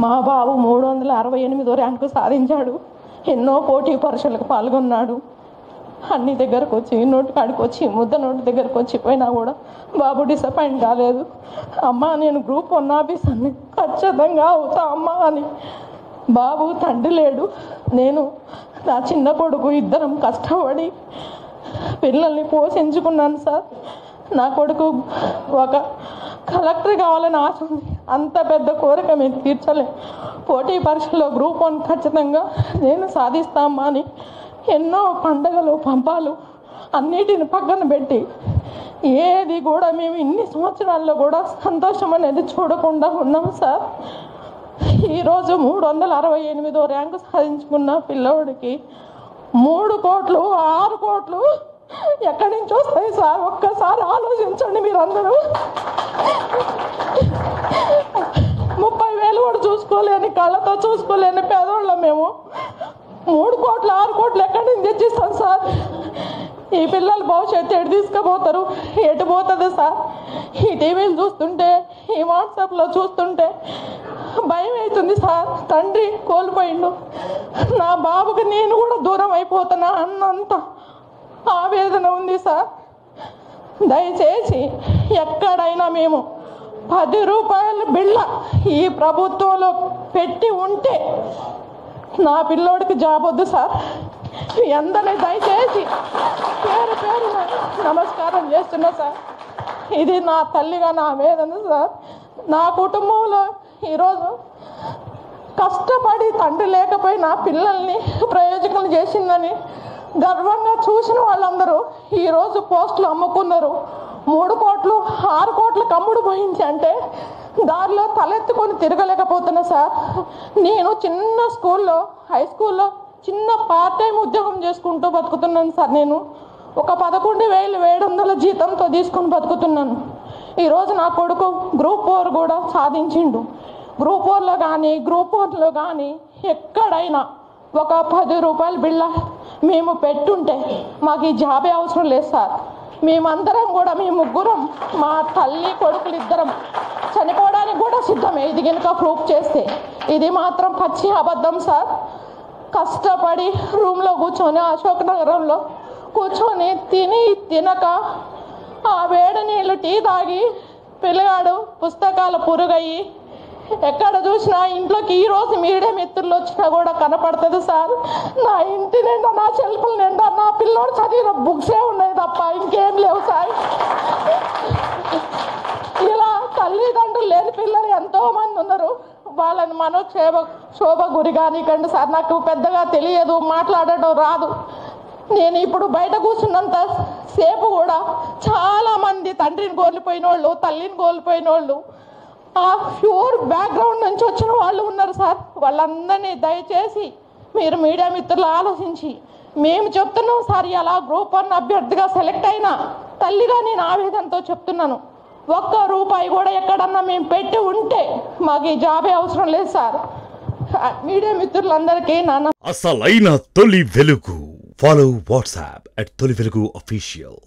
మా బాబు 368వ ర్యాంకు సాధించాడు. ఎన్నో పోటీ పరీక్షలకు పాల్గొన్నాడు. అన్ని దగ్గరకు వచ్చి నోటి కాడికి వచ్చి ముద్ద నోటి దగ్గరకు వచ్చి పోయినా కూడా బాబు డిసప్పాయింట్ కాలేదు. అమ్మ నేను గ్రూప్ 1 ఆఫీసర్ని ఖచ్చితంగా అవుతా అమ్మ అని. బాబు తండ్రి లేడు, నేను నా చిన్న కొడుకు ఇద్దరం కష్టపడి పిల్లల్ని పోషించుకున్నాను సార్. నా కొడుకు ఒక కలెక్టర్ కావాలని ఆశ ఉంది. అంత పెద్ద కోరిక మేము తీర్చలేం. పోటీ పరీక్షలో గ్రూప్ 1 ఖచ్చితంగా నేను సాధిస్తామా అని ఎన్నో పండగలు పంపాలు అన్నిటిని పక్కన పెట్టి ఏది కూడా మేము ఇన్ని సంవత్సరాల్లో కూడా సంతోషం అనేది చూడకుండా ఉన్నాం సార్. ఈరోజు 368వ ర్యాంకు సాధించుకున్న పిల్లవాడికి 3 కోట్లు 6 కోట్లు ఎక్కడి నుంచి వస్తాయి సార్? ఒక్కసారి ఆలోచించండి మీరందరూ. 30,000 కూడా చూసుకోలేని, కళ్ళతో చూసుకోలేని పేదవాళ్ళం మేము. 3 కోట్లు 6 కోట్లు ఎక్కడి నుంచి తెచ్చిస్తాం సార్? ఈ పిల్లల భవిష్యత్తు ఎటు తీసుకుపోతారు? ఎటు పోతుంది సార్? ఈ టీవీలు చూస్తుంటే, ఈ వాట్సాప్లో చూస్తుంటే భయం అవుతుంది సార్. తండ్రి కోల్పోయిండు, నా బాబుకి నేను కూడా దూరం అయిపోతున్నా అన్నంత ఆవేదన ఉంది సార్. దయచేసి ఎక్కడైనా మేము 10 రూపాయల బిళ్ళ ఈ ప్రభుత్వంలో పెట్టి ఉంటే నా పిల్లోడికి జాబ్ వద్దు సార్. మీ అందరినీ దయచేసి పేరు పేరున నమస్కారం చేస్తున్నా సార్. ఇది నా తల్లిగా నా వేదన సార్. నా కుటుంబంలో ఈరోజు కష్టపడి తండ్రి లేకపోయినా పిల్లల్ని ప్రయోజకులు చేసిందని గర్వంగా చూసిన వాళ్ళందరూ ఈరోజు పోస్టులు అమ్ముకున్నారు. 3 కోట్లు 6 కోట్లకు అమ్ముడు పోయింది అంటే దారిలో తలెత్తుకొని తిరగలేకపోతున్నా సార్. నేను చిన్న స్కూల్లో, హై స్కూల్లో చిన్న పార్ట్ టైం ఉద్యోగం చేసుకుంటూ బతుకుతున్నాను సార్. నేను ఒక 11,700 జీతంతో తీసుకొని బతుకుతున్నాను. ఈరోజు నా కొడుకు గ్రూప్ 4 కూడా సాధించిండు. గ్రూప్ 4లో కానీ గ్రూప్ 1లో కానీ ఎక్కడైనా ఒక 10 రూపాయల బిళ్ళ మేము పెట్టుంటే మాకు ఈ జాబే అవసరం లేదు సార్. మేమందరం కూడా, మీ ముగ్గురం, మా తల్లి కొడుకులు ఇద్దరం చనిపోవడానికి కూడా సిద్ధమే ఇది కనుక ప్రూఫ్ చేస్తే. ఇది మాత్రం పచ్చి అబద్ధం సార్. కష్టపడి రూమ్లో కూర్చొని, అశోక్ నగరంలో కూర్చొని తిని తినక ఆ వేడి నీళ్ళు టీ తాగి పిల్లగాడు పుస్తకాల పురుగయ్యి ఎక్కడ చూసినా ఇంట్లోకి ఈరోజు మీడియా మిత్రులు వచ్చినా కూడా కనపడుతుంది సార్. నా ఇంటి నిండా, నా షెల్ఫ్ల నిండా నా పిల్లోడు చదివిన బుక్సే ఉన్నాయి తప్ప ఇంకేం లేవు సార్. ఇలా తల్లిదండ్రులు లేని పిల్లలు ఎంతోమంది ఉన్నారు. వాళ్ళని మనం శోభ గురి కానికండి సార్. నాకు పెద్దగా తెలియదు, మాట్లాడటం రాదు. నేను ఇప్పుడు బయట కూర్చున్నంత సేపు కూడా చాలామంది తండ్రిని కోల్పోయిన వాళ్ళు, తల్లిని కోల్పోయిన వాళ్ళు, ఆ ప్యూర్ బ్యాక్గ్రౌండ్ నుంచి వచ్చిన వాళ్ళు ఉన్నారు సార్. వాళ్ళందరినీ దయచేసి మీరు మీడియా మిత్రులు ఆలోచించి, మేము చెప్తున్నాం సార్, ఇలా గ్రూప్ 1 అభ్యర్థిగా సెలెక్ట్ అయినా తల్లిగా నేను ఆవేదనతో చెప్తున్నాను. 1 రూపాయి కూడా ఎక్కడన్నా మేము పెట్టి ఉంటే మాకు ఈ జాబే అవసరం లేదు సార్. మీడియా మిత్రులందరికీ నాన్న అసలైన తొలి వెలుగు. ఫాలో వాట్సాప్ @తొలి వెలుగు official.